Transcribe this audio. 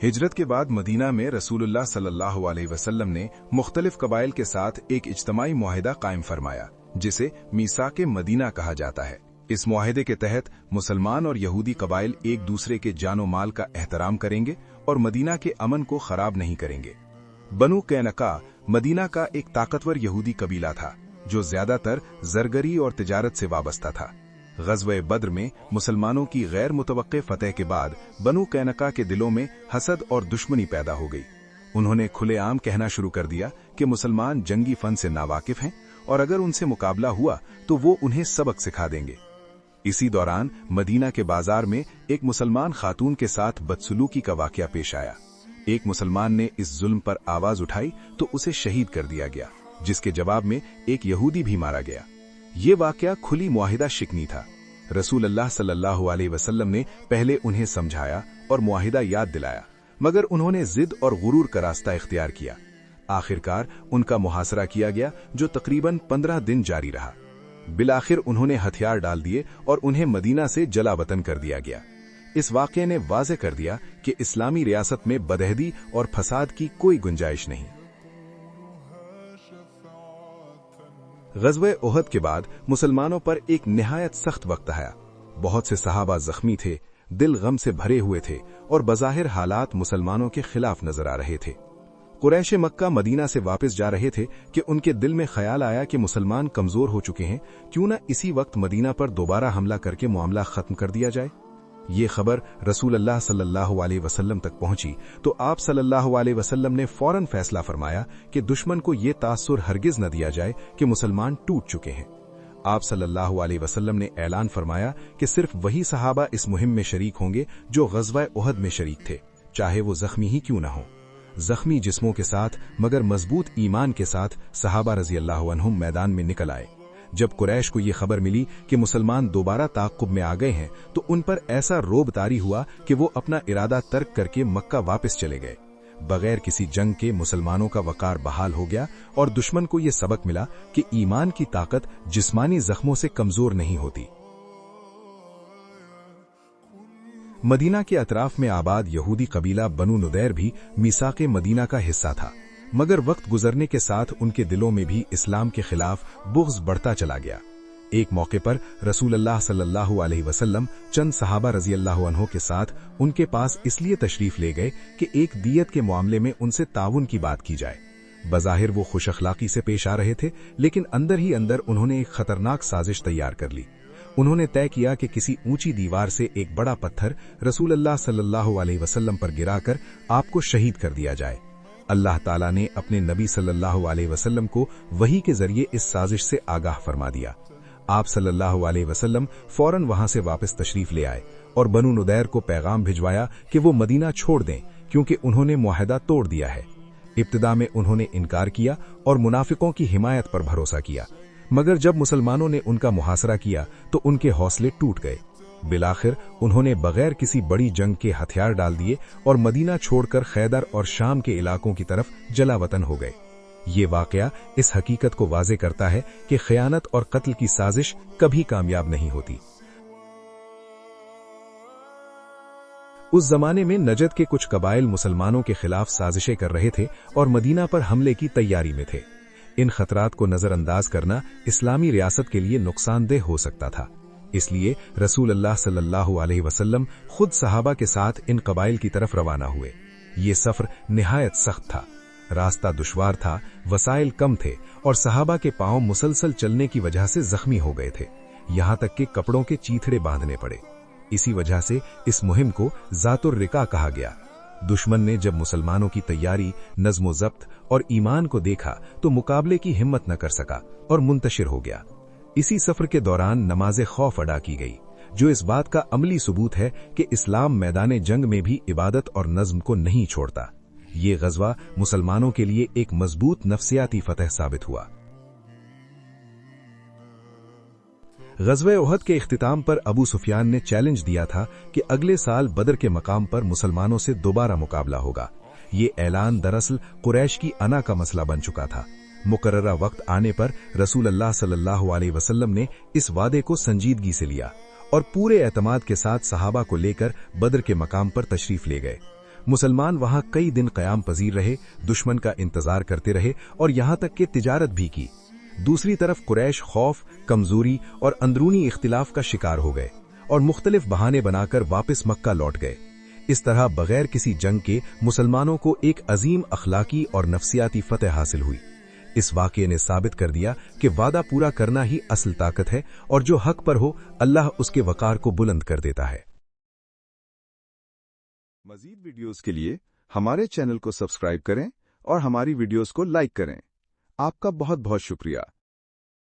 हिजरत के बाद मदीना में रसूलुल्लाह सल्लल्लाहु अलैहि वसल्लम ने मुख्तलिफ कबाइल के साथ एक इज्तमाई मुआहिदा कायम फरमाया, जिसे मीसाके मदीना कहा जाता है। इस मुआहिदे के तहत मुसलमान और यहूदी कबाइल एक दूसरे के जानो माल का एहतराम करेंगे और मदीना के अमन को खराब नहीं करेंगे। बनु कैनका मदीना का एक ताकतवर यहूदी कबीला था, जो ज्यादातर जरगरी और तिजारत से वाबस्ता था। ग़ज़वे बद्र में मुसलमानों की गैर मुतवक्के फतह के बाद बनु कैनका के दिलों में हसद और दुश्मनी पैदा हो गई। उन्होंने खुलेआम कहना शुरू कर दिया कि मुसलमान जंगी फन से नावाकिफ हैं और अगर उनसे मुकाबला हुआ तो वो उन्हें सबक सिखा देंगे। इसी दौरान मदीना के बाजार में एक मुसलमान खातून के साथ बदसलूकी का वाकया पेश आया। एक मुसलमान ने इस जुल्म पर आवाज उठाई तो उसे शहीद कर दिया गया, जिसके जवाब में एक यहूदी भी मारा गया। ये वाकया खुली मुआहिदा शिकनी था। रसूल अल्लाह सल्लल्लाहु अलैहि वसल्लम ने पहले उन्हें समझाया और मुआहिदा याद दिलाया, मगर उन्होंने जिद और गुरूर का रास्ता इख्तियार किया। आखिरकार उनका मुहासरा किया गया, जो तकरीबन 15 दिन जारी रहा। बिलाखिर उन्होंने हथियार डाल दिए और उन्हें मदीना से जला वतन कर दिया गया। इस वाक़ये ने वाज़े कर दिया कि इस्लामी रियासत में बदहदी और फसाद की कोई गुंजाइश नहीं। ग़ज़वे उहद के बाद मुसलमानों पर एक निहायत सख्त वक्त आया। बहुत से सहाबा जख्मी थे, दिल गम से भरे हुए थे और बज़ाहिर हालात मुसलमानों के खिलाफ नजर आ रहे थे। कुरैश मक्का मदीना से वापस जा रहे थे कि उनके दिल में ख्याल आया कि मुसलमान कमजोर हो चुके हैं, क्यों न इसी वक्त मदीना पर दोबारा हमला करके मामला खत्म कर दिया जाए। ये खबर रसूल अल्लाह सल्लल्लाहु अलैहि वसल्लम तक पहुंची तो आप सल्लल्लाहु अलैहि वसल्लम ने फौरन फैसला फरमाया कि दुश्मन को ये तासुर हरगिज न दिया जाए कि मुसलमान टूट चुके हैं। आप सल्लल्लाहु अलैहि वसल्लम ने ऐलान फरमाया कि सिर्फ वही सहाबा इस मुहिम में शरीक होंगे जो ग़ज़वा उहद में शरीक थे, चाहे वो जख्मी ही क्यों न हो। जख्मी जिस्मों के साथ मगर मजबूत ईमान के साथ सहाबा रज़ी अल्लाहु अन्हुम मैदान में निकल आए। जब कुरैश को ये खबर मिली कि मुसलमान दोबारा ताक़ुब में आ गए हैं तो उन पर ऐसा रोब तारी हुआ कि वो अपना इरादा तर्क करके मक्का वापस चले गए। बगैर किसी जंग के मुसलमानों का वकार बहाल हो गया और दुश्मन को ये सबक मिला कि ईमान की ताकत जिस्मानी जख्मों से कमजोर नहीं होती। मदीना के अतराफ में आबाद यहूदी कबीला बनु नुदैर भी मीसाके मदीना का हिस्सा था, मगर वक्त गुजरने के साथ उनके दिलों में भी इस्लाम के खिलाफ बुग़्ज़ बढ़ता चला गया। एक मौके पर रसूल अल्लाह सल्लल्लाहु अलैहि वसल्लम चंद सहाबा रज़ी अल्लाहु अन्हों के साथ उनके पास इसलिए तशरीफ ले गए कि एक दियत के मामले में उनसे ताउन की बात की जाए। बज़ाहिर वो खुश अखलाकी से पेश आ रहे थे, लेकिन अंदर ही अंदर उन्होंने एक खतरनाक साजिश तैयार कर ली। उन्होंने तय किया कि किसी ऊंची दीवार से एक बड़ा पत्थर रसूल अल्लाह सल्लल्लाहु अलैहि वसल्लम पर गिराकर आपको शहीद कर दिया जाए। अल्लाह ताला ने अपने नबी सल्लल्लाहु अलैहि वसल्लम को वही के जरिए इस साजिश से आगाह फरमा दिया। आप सल्लल्लाहु अलैहि वसल्लम फौरन वहां से वापस तशरीफ ले आए और बनु नुदैर को पैगाम भिजवाया कि वो मदीना छोड़ दें, क्योंकि उन्होंने मुआहिदा तोड़ दिया है। इब्तिदा में उन्होंने इनकार किया और मुनाफिकों की हिमायत पर भरोसा किया, मगर जब मुसलमानों ने उनका मुहासरा किया तो उनके हौसले टूट गए। बिलाखिर उन्होंने बगैर किसी बड़ी जंग के हथियार डाल दिए और मदीना छोड़कर खैबर और शाम के इलाकों की तरफ जलावतन हो गए। ये वाकया इस हकीकत को वाज़े करता है कि खयानत और कत्ल की साजिश कभी कामयाब नहीं होती। उस जमाने में नजद के कुछ कबाइल मुसलमानों के खिलाफ साजिशें कर रहे थे और मदीना पर हमले की तैयारी में थे। इन खतरात को नजरअंदाज करना इस्लामी रियासत के लिए नुकसानदेह हो सकता था। इसलिए रसूल अल्लाह सल्लल्लाहु अलैहि वसल्लम खुद सहाबा के साथ इन कबाइल की तरफ रवाना हुए। ये सफर निहायत सख्त था, रास्ता दुश्वार था, वसाइल कम थे और सहाबा के पांव मुसलसल चलने की वजह से जख्मी हो गए थे, यहां तक कि कपड़ों के चीथड़े बांधने पड़े। इसी वजह से इस मुहिम को ज़ातुर रिका कहा गया। दुश्मन ने जब मुसलमानों की तैयारी, नज़्म ज़ब्त और ईमान को देखा तो मुकाबले की हिम्मत न कर सका और मुंतशिर हो गया। इसी सफर के दौरान नमाज़े खौफ अदा की गई, जो इस बात का अमली सबूत है कि इस्लाम मैदान जंग में भी इबादत और नज़्म को नहीं छोड़ता। ये ग़ज़वा मुसलमानों के लिए एक मजबूत नफ्सियाती फतह साबित हुआ। ग़ज़वे उहद के इख्तिताम पर अबू सुफियान ने चैलेंज दिया था कि अगले साल बदर के मकाम पर मुसलमानों से दोबारा मुकाबला होगा। ये ऐलान दरअसल कुरैश की अना का मसला बन चुका था। मुकर्ररा वक्त आने पर रसूल अल्लाह सल्लल्लाहु अलैहि वसल्लम ने इस वादे को संजीदगी से लिया और पूरे एतमाद के साथ सहाबा को लेकर बदर के मकाम पर तशरीफ ले गए। मुसलमान वहां कई दिन क़याम पजीर रहे, दुश्मन का इंतजार करते रहे और यहां तक कि तिजारत भी की। दूसरी तरफ कुरैश खौफ, कमजोरी और अंदरूनी इख्तिलाफ का शिकार हो गए और मुख्तलिफ बहाने बनाकर वापस मक्का लौट गए। इस तरह बगैर किसी जंग के मुसलमानों को एक अजीम अखलाकी और नफ्सियाती फतह हासिल हुई। इस वाक़ये ने साबित कर दिया कि वादा पूरा करना ही असल ताकत है और जो हक पर हो अल्लाह उसके वकार को बुलंद कर देता है। मज़ीद वीडियोस के लिए हमारे चैनल को सब्सक्राइब करें और हमारी वीडियोस को लाइक करें। आपका बहुत बहुत शुक्रिया।